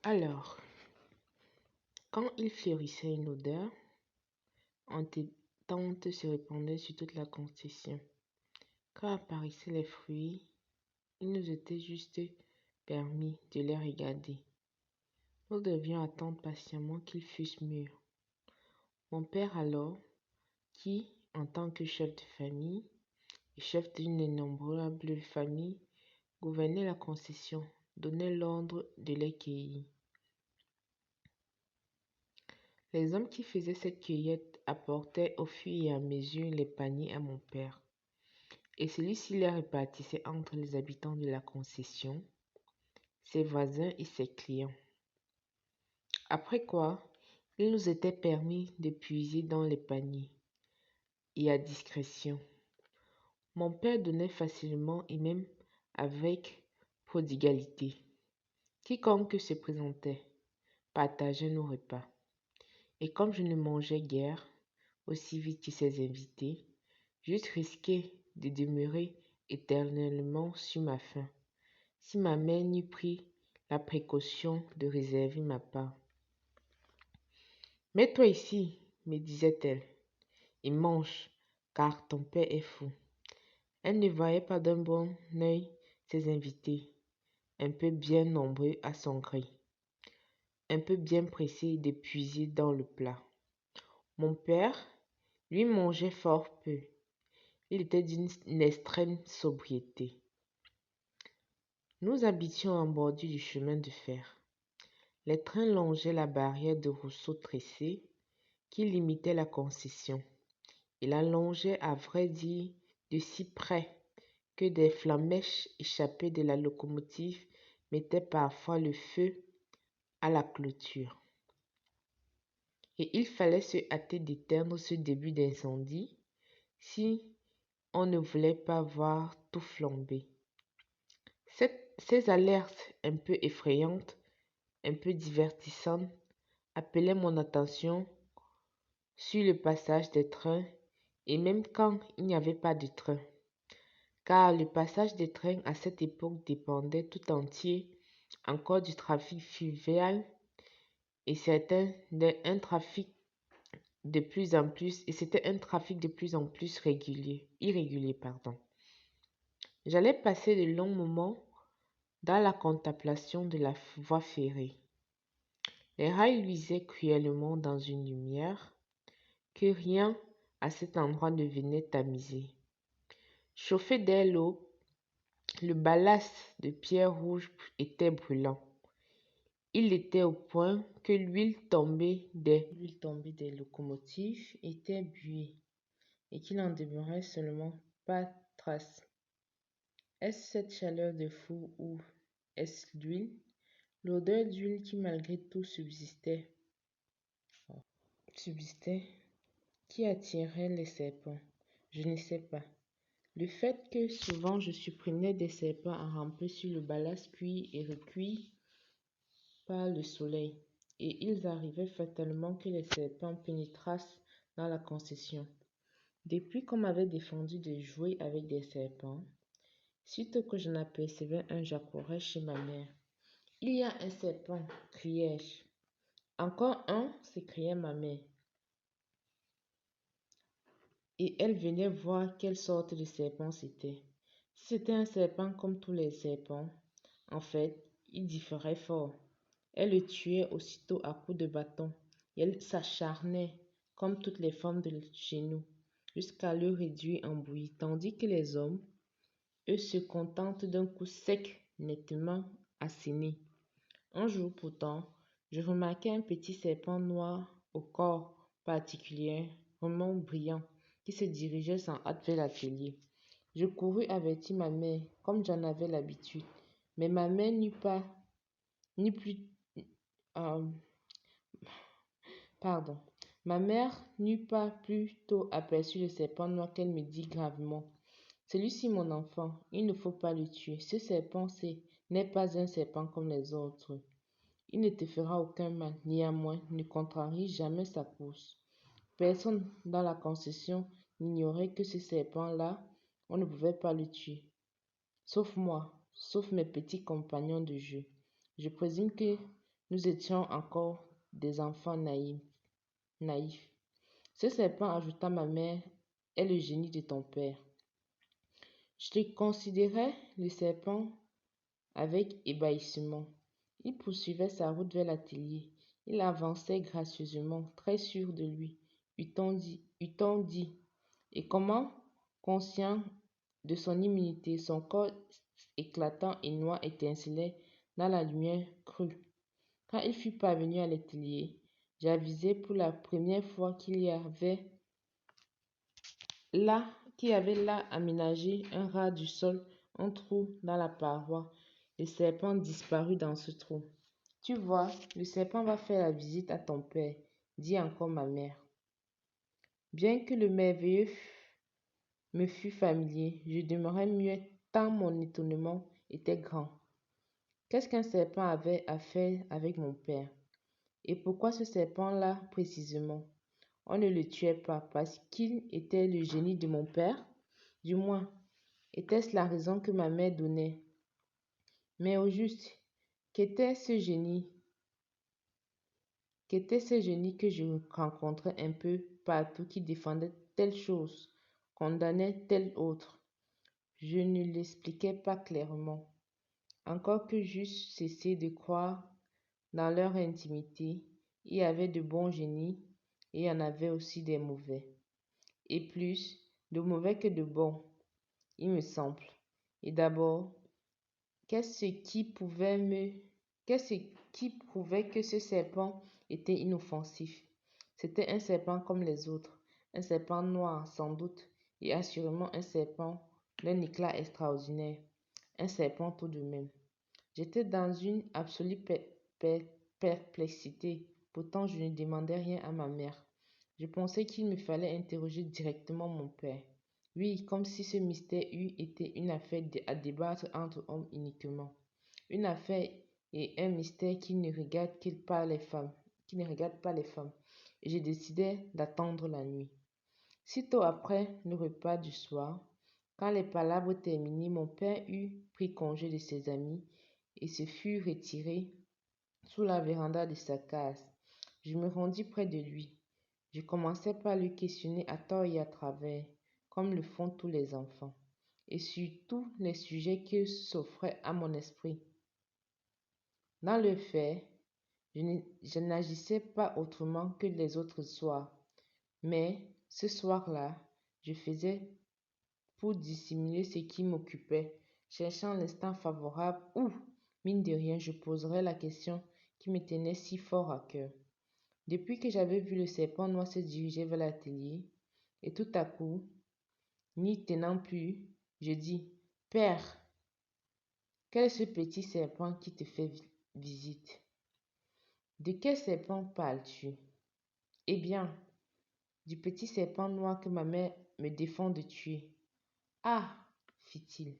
Alors, quand il fleurissait, une odeur entêtante se répandait sur toute la concession. Quand apparaissaient les fruits, il nous était juste permis de les regarder. Nous devions attendre patiemment qu'ils fussent mûrs. Mon père alors, qui, en tant que chef de famille et chef d'une innombrable famille, gouvernait la concession, donnait l'ordre de les cueillir. Les hommes qui faisaient cette cueillette apportaient au fur et à mesure les paniers à mon père, et celui-ci les répartissait entre les habitants de la concession, ses voisins et ses clients. Après quoi, il nous était permis de puiser dans les paniers, et à discrétion. Mon père donnait facilement et même avec prodigalité. Quiconque se présentait partageait nos repas. Et comme je ne mangeais guère aussi vite que ses invités, j'eusse risqué de demeurer éternellement sur ma faim, si ma mère n'eût pris la précaution de réserver ma part. Mets-toi ici, me disait-elle, et mange, car ton père est fou. Elle ne voyait pas d'un bon œil ses invités, un peu bien nombreux à son gré, un peu bien pressés de puiser dans le plat. Mon père, lui, mangeait fort peu. Il était d'une extrême sobriété. Nous habitions en bordure du chemin de fer. Les trains longeaient la barrière de rousseaux tressés qui limitait la concession. Il la longeait à vrai dire de si près que des flammèches échappées de la locomotive mettaient parfois le feu à la clôture. Et il fallait se hâter d'éteindre ce début d'incendie si on ne voulait pas voir tout flamber. Ces alertes un peu effrayantes, un peu divertissantes, appelaient mon attention sur le passage des trains et même quand il n'y avait pas de train. Car le passage des trains à cette époque dépendait tout entier encore du trafic fluvial et c'était un trafic de plus en plus irrégulier. J'allais passer de longs moments dans la contemplation de la voie ferrée. Les rails luisaient cruellement dans une lumière que rien à cet endroit ne venait tamiser. Chauffé dès l'aube, le ballast de pierre rouge était brûlant. Il était au point que l'huile tombée des locomotives était buée et qu'il n'en demeurait seulement pas trace. Est-ce cette chaleur de four ou est-ce l'huile? L'odeur d'huile qui malgré tout subsistait, qui attirait les serpents? Je ne sais pas. Le fait que souvent je surprenais des serpents à ramper sur le ballast cuit et recuit par le soleil, et ils arrivaient fatalement que les serpents pénétrassent dans la concession. Depuis qu'on m'avait défendu de jouer avec des serpents, sitôt que j'en apercevais un, j'accourais chez ma mère. « Il y a un serpent !» criai-je. « Encore un !» s'écriait ma mère. Et elle venait voir quelle sorte de serpent c'était. Si c'était un serpent comme tous les serpents, en fait, il différait fort. Elle le tuait aussitôt à coups de bâton et elle s'acharnait, comme toutes les femmes de chez nous, jusqu'à le réduire en bouillie, tandis que les hommes, eux, se contentent d'un coup sec, nettement asséné. Un jour pourtant, je remarquai un petit serpent noir au corps particulièrement brillant qui se dirigeait sans hâte vers l'atelier. Je courus avertir ma mère, comme j'en avais l'habitude, mais ma mère n'eut plus Pardon. Ma mère n'eut pas plus tôt aperçu le serpent noir qu'elle me dit gravement: Celui-ci, mon enfant, il ne faut pas le tuer. Ce serpent n'est pas un serpent comme les autres. Il ne te fera aucun mal. Néanmoins, ne contrarie jamais sa course. Personne dans la concession n'ignorait que ce serpent-là, on ne pouvait pas le tuer. Sauf moi, sauf mes petits compagnons de jeu. Je présume que Nous étions encore des enfants naïfs. Ce serpent, ajouta ma mère, est le génie de ton père. Je considérais le serpent avec ébahissement. Il poursuivait sa route vers l'atelier. Il avançait gracieusement, très sûr de lui. Eût-on dit. Et comment, conscient de son immunité, son corps éclatant et noir étincelait dans la lumière crue. Quand il fut parvenu à l'atelier, j'avisai pour la première fois qu'il y avait là aménagé un ras du sol, un trou dans la paroi. Le serpent disparut dans ce trou. Tu vois, le serpent va faire la visite à ton père, dit encore ma mère. Bien que le merveilleux me fût familier, je demeurais muet tant mon étonnement était grand. Qu'est-ce qu'un serpent avait à faire avec mon père? Et pourquoi ce serpent-là précisément? On ne le tuait pas parce qu'il était le génie de mon père? Du moins, était-ce la raison que ma mère donnait? Mais au juste, qu'était ce génie? Qu'était ce génie que je rencontrais un peu partout qui défendait telle chose, condamnait telle autre? Je ne l'expliquais pas clairement. Encore que j'eusse cessé de croire dans leur intimité, il y avait de bons génies et il y en avait aussi des mauvais. Et plus de mauvais que de bons, il me semble. Et d'abord, qu'est-ce qui prouvait que ce serpent était inoffensif? C'était un serpent comme les autres, un serpent noir sans doute, et assurément un serpent d'un éclat extraordinaire, un serpent tout de même. J'étais dans une absolue perplexité, pourtant je ne demandais rien à ma mère. Je pensais qu'il me fallait interroger directement mon père. Oui, comme si ce mystère eût été une affaire à débattre entre hommes uniquement. Une affaire et un mystère qui ne regarde pas les femmes. Et je décidai d'attendre la nuit. Sitôt après le repas du soir, quand les palabres terminées, mon père eut pris congé de ses amis et se fut retiré sous la véranda de sa case. Je me rendis près de lui. Je commençai par le questionner à tort et à travers, comme le font tous les enfants, et sur tous les sujets qui s'offraient à mon esprit. Dans le fait, je n'agissais pas autrement que les autres soirs, mais ce soir-là, je faisais pour dissimuler ce qui m'occupait, cherchant l'instant favorable où, mine de rien, je poserais la question qui me tenait si fort à cœur. Depuis que j'avais vu le serpent noir se diriger vers l'atelier, et tout à coup, n'y tenant plus, je dis, Père, quel est ce petit serpent qui te fait visite? De quel serpent parles-tu? Eh bien, du petit serpent noir que ma mère me défend de tuer. Ah, fit-il.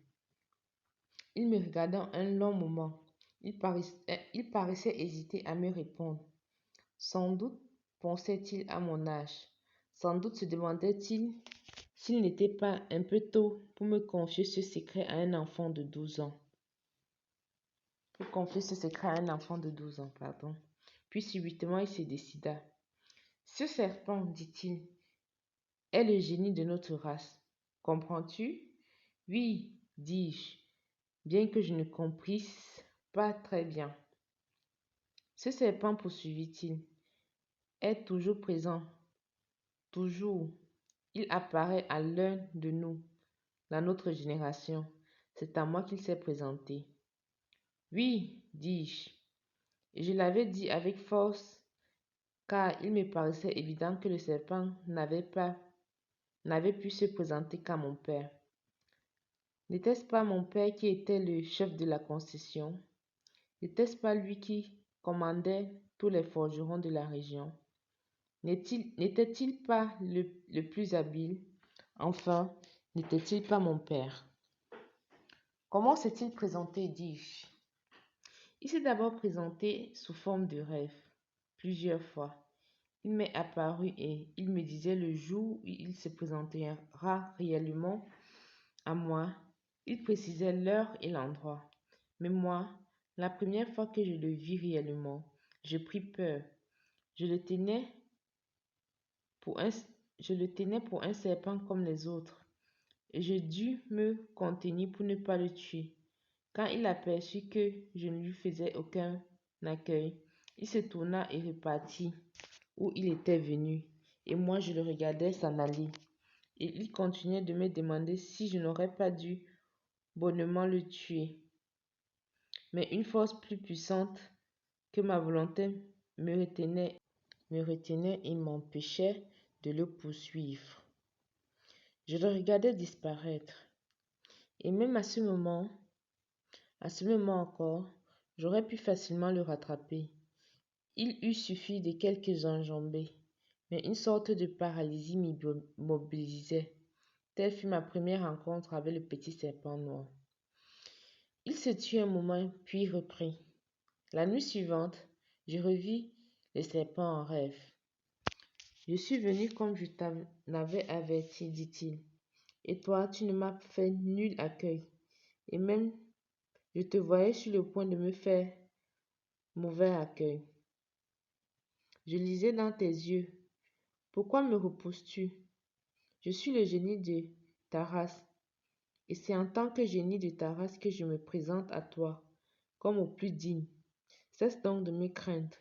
Il me regarda un long moment. Il paraissait hésiter à me répondre. Sans doute pensait-il à mon âge. Sans doute se demandait-il s'il n'était pas un peu tôt pour me confier ce secret à un enfant de 12 ans. Puis subitement il se décida. Ce serpent, dit-il, est le génie de notre race. Comprends-tu? Oui, dis-je, bien que je ne comprisse pas très bien. Ce serpent, poursuivit-il, est toujours présent. Toujours. Il apparaît à l'un de nous, dans notre génération. C'est à moi qu'il s'est présenté. Oui, dis-je. Et je l'avais dit avec force, car il me paraissait évident que le serpent n'avait pu se présenter qu'à mon père. N'était-ce pas mon père qui était le chef de la concession? N'était-ce pas lui qui commandait tous les forgerons de la région? N'était-il pas le plus habile? Enfin, n'était-il pas mon père? Comment s'est-il présenté, dis-je? Il s'est d'abord présenté sous forme de rêve, plusieurs fois. Il m'est apparu et il me disait le jour où il se présentera réellement à moi. Il précisait l'heure et l'endroit. Mais moi, la première fois que je le vis réellement, Je pris peur. Je le tenais pour un serpent comme les autres, et je dus me contenir pour ne pas le tuer. Quand il aperçut que je ne lui faisais aucun accueil, il se tourna et repartit où il était venu, et moi je le regardais s'en aller. Et il continuait de me demander si je n'aurais pas dû bonnement le tuer. Mais une force plus puissante que ma volonté me retenait et m'empêchait de le poursuivre. Je le regardais disparaître. Et même à ce moment encore, j'aurais pu facilement le rattraper. Il eût suffi de quelques enjambées, mais une sorte de paralysie m'immobilisait. Telle fut ma première rencontre avec le petit serpent noir. Il se tut un moment, puis reprit. La nuit suivante, je revis le serpent en rêve. Je suis venu comme je t'en avais averti, dit-il. Et toi, tu ne m'as fait nul accueil. Et même, je te voyais sur le point de me faire mauvais accueil. Je lisais dans tes yeux. Pourquoi me repousses-tu? Je suis le génie de ta race. Et c'est en tant que génie de ta race que je me présente à toi, comme au plus digne. Cesse donc de me craindre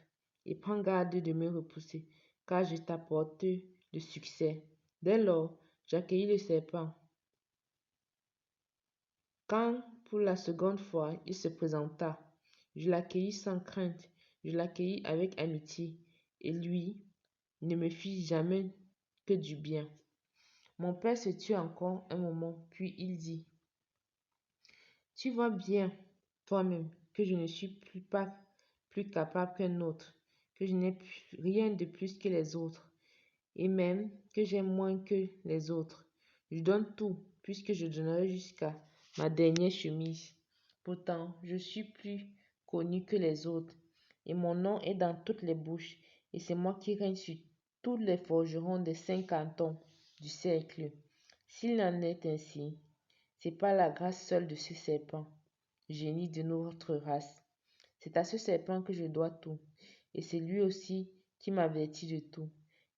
et prends garde de me repousser, car je t'apporte le succès. Dès lors, j'accueillis le serpent. Quand, pour la seconde fois, il se présenta, je l'accueillis sans crainte, je l'accueillis avec amitié, et lui ne me fit jamais que du bien. Mon père se tut encore un moment, puis il dit, tu vois bien toi-même que je ne suis pas plus capable qu'un autre, que je n'ai rien de plus que les autres, et même que j'ai moins que les autres. Je donne tout, puisque je donnerai jusqu'à ma dernière chemise. Pourtant, je suis plus connu que les autres, et mon nom est dans toutes les bouches, et c'est moi qui règne sur tous les forgerons des 5 cantons du cercle. S'il en est ainsi, c'est par la grâce seule de ce serpent, génie de notre race. C'est à ce serpent que je dois tout, et c'est lui aussi qui m'avertit de tout.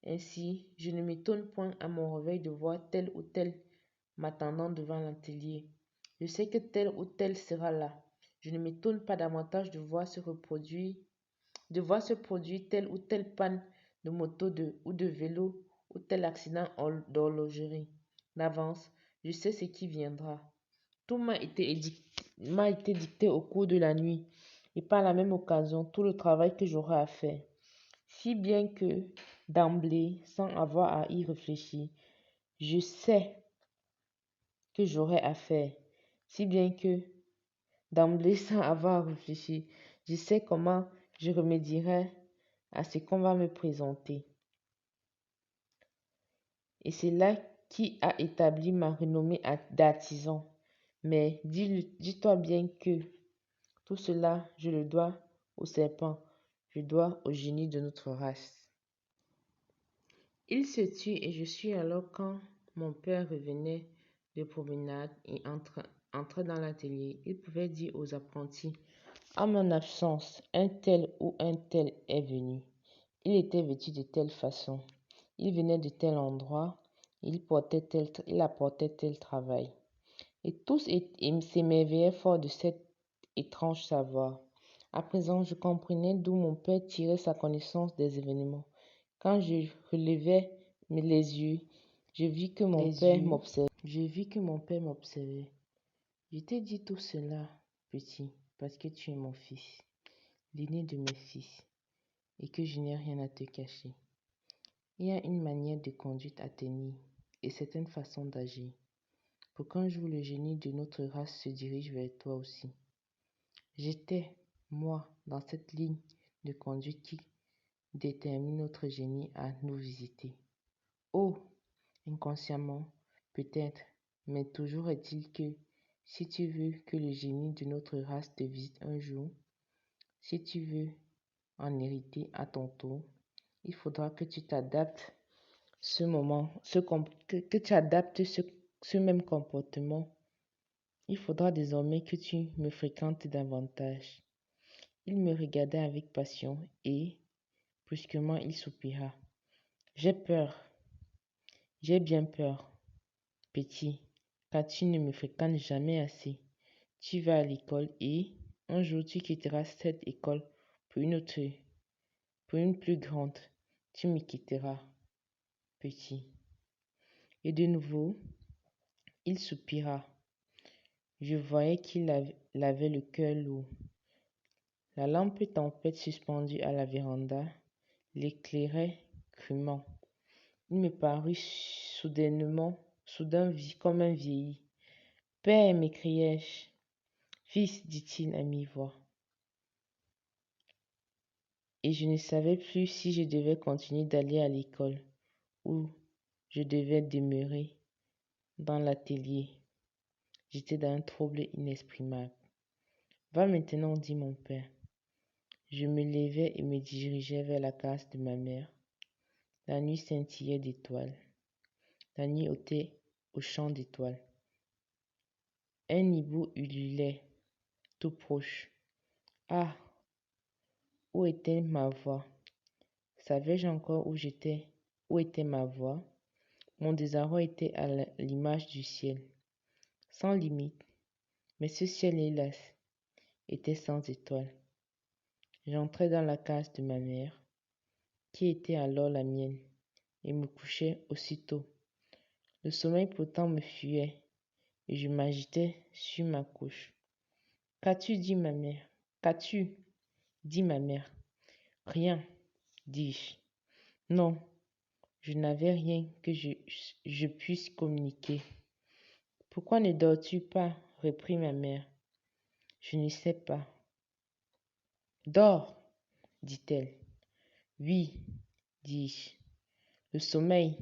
Ainsi, je ne m'étonne point à mon réveil de voir tel ou tel m'attendant devant l'atelier. Je sais que tel ou tel sera là. Je ne m'étonne pas davantage de voir se produire telle ou telle panne de moto ou de vélo ou tel accident d'horlogerie. D'avance, je sais ce qui viendra. Tout m'a été dicté au cours de la nuit, et par la même occasion tout le travail que j'aurai à faire. Si bien que, d'emblée, sans avoir à y réfléchir, je sais que j'aurai à faire. Si bien que, d'emblée, sans avoir à réfléchir, je sais comment je remédierai à ce qu'on va me présenter. Et c'est là qui a établi ma renommée d'artisan. Mais dis-toi bien que tout cela, je le dois au serpent, je dois au génie de notre race. Il se tut et je sus alors quand mon père revenait de promenade et entrait dans l'atelier, il pouvait dire aux apprentis, à mon absence, un tel ou un tel est venu. Il était vêtu de telle façon, il venait de tel endroit, il apportait tel travail. Et tous s'émerveillaient fort de cet étrange savoir. À présent, je comprenais d'où mon père tirait sa connaissance des événements. Quand je relevai les yeux, je vis que mon père m'observait. Je t'ai dit tout cela, petit, parce que tu es mon fils, l'aîné de mes fils, et que je n'ai rien à te cacher. Il y a une manière de conduite à tenir et certaines façons d'agir, pour qu'un jour le génie de notre race se dirige vers toi aussi. J'étais, moi, dans cette ligne de conduite qui détermine notre génie à nous visiter. Oh, inconsciemment, peut-être, mais toujours est-il que si tu veux que le génie de notre race te visite un jour, si tu veux en hériter à ton tour, il faudra que tu t'adaptes ce même comportement. Il faudra désormais que tu me fréquentes davantage. Il me regarda avec passion et, brusquement, il soupira. J'ai peur, j'ai bien peur, petit, car tu ne me fréquentes jamais assez. Tu vas à l'école et, un jour, tu quitteras cette école pour une autre, pour une plus grande. Tu me quitteras, petit. Et de nouveau, il soupira. Je voyais qu'il avait le cœur lourd. La lampe tempête suspendue à la véranda l'éclairait crûment. Il me parut soudain comme un vieilli. Père, m'écriai-je. Fils, dit-il à mi-voix. Et je ne savais plus si je devais continuer d'aller à l'école ou je devais demeurer dans l'atelier. J'étais dans un trouble inexprimable. Va maintenant, dit mon père. Je me levai et me dirigeai vers la case de ma mère. La nuit scintillait d'étoiles. La nuit ôtait au champ d'étoiles. Un hibou ululait, tout proche. Ah! Où était ma voix? Savais-je encore où était ma voix? Mon désarroi était à l'image du ciel, sans limite, mais ce ciel, hélas, était sans étoiles. J'entrai dans la case de ma mère, qui était alors la mienne, et me couchai aussitôt. Le sommeil pourtant me fuyait, et je m'agitais sur ma couche. Qu'as-tu dit, ma mère? Qu'as-tu dit, ma mère? Rien, dis-je. Non, je n'avais rien que je puisse communiquer. Pourquoi ne dors-tu pas? Reprit ma mère. Je ne sais pas. Dors, dit-elle. Oui, dis-je. Le sommeil.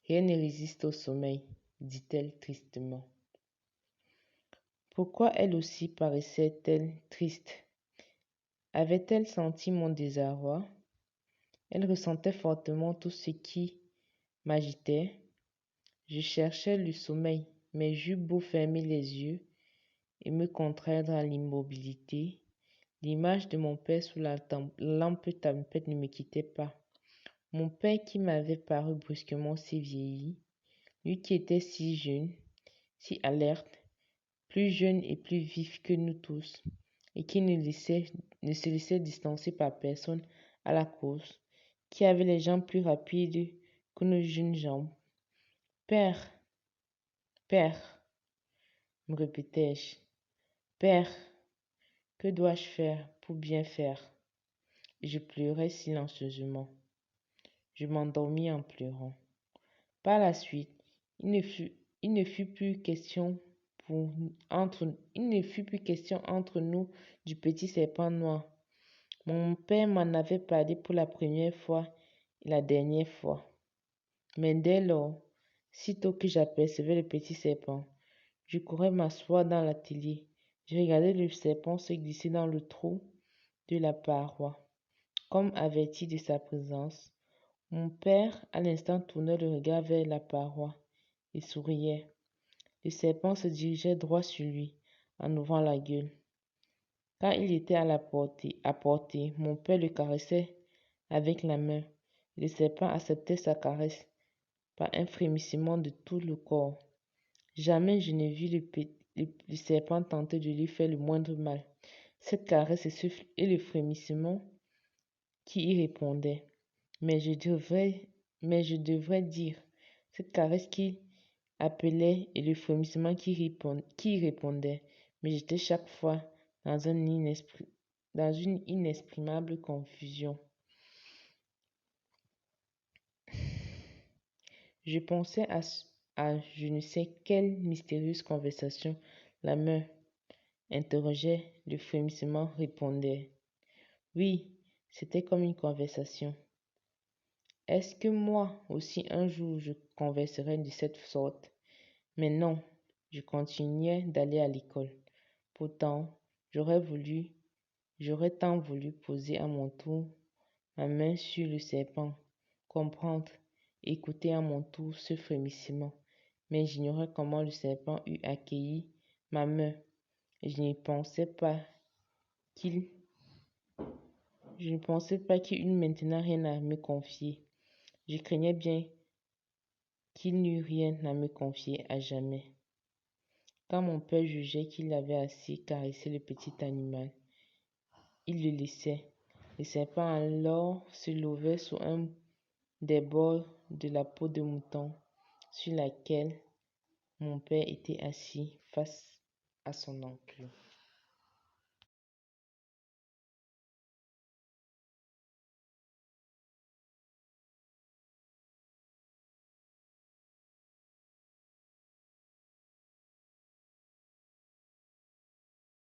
Rien ne résiste au sommeil, dit-elle tristement. Pourquoi elle aussi paraissait-elle triste? Avait-elle senti mon désarroi? Elle ressentait fortement tout ce qui m'agitait. Je cherchais le sommeil, mais j'eus beau fermer les yeux et me contraindre à l'immobilité, l'image de mon père sous la lampe tempête ne me quittait pas. Mon père qui m'avait paru brusquement si vieilli, lui qui était si jeune, si alerte, plus jeune et plus vif que nous tous, et qui ne se laissait distancer par personne à la course, qui avait les jambes plus rapides que nos jeunes jambes. Père, père, me répétais-je, père, que dois-je faire pour bien faire? Et je pleurais silencieusement. Je m'endormis en pleurant. Par la suite, il ne fut plus question entre nous du petit serpent noir. Mon père m'en avait parlé pour la première fois et la dernière fois. Mais dès lors, sitôt que j'apercevais le petit serpent, je courais m'asseoir dans l'atelier. Je regardais le serpent se glisser dans le trou de la paroi. Comme averti de sa présence, mon père, à l'instant, tournait le regard vers la paroi et souriait. Le serpent se dirigeait droit sur lui, en ouvrant la gueule. Quand il était à portée, mon père le caressait avec la main. Le serpent acceptait sa caresse par un frémissement de tout le corps. Jamais je n'ai vu le serpent tenter de lui faire le moindre mal. Cette caresse et le frémissement qui y répondaient. Mais je devrais dire, cette caresse qui appelait et le frémissement qui y répondait. Mais j'étais chaque fois dans une inexprimable confusion. Je pensais à je ne sais quelle mystérieuse conversation. La main interrogeait, le frémissement répondait. Oui, c'était comme une conversation. Est-ce que moi aussi un jour je converserai de cette sorte? Mais non, je continuais d'aller à l'école. Pourtant, j'aurais tant voulu poser à mon tour ma main sur le serpent, comprendre, écouter à mon tour ce frémissement. Mais j'ignorais comment le serpent eût accueilli ma main, et je n'y pensais pas qu'il Je ne pensais pas qu'il n'eût maintenant rien à me confier. Je craignais bien qu'il n'eût rien à me confier à jamais. Quand mon père jugeait qu'il avait assez caressé le petit animal, il le laissait. Le serpent alors se levait sous un des bords de la peau de mouton sur laquelle mon père était assis face à son oncle.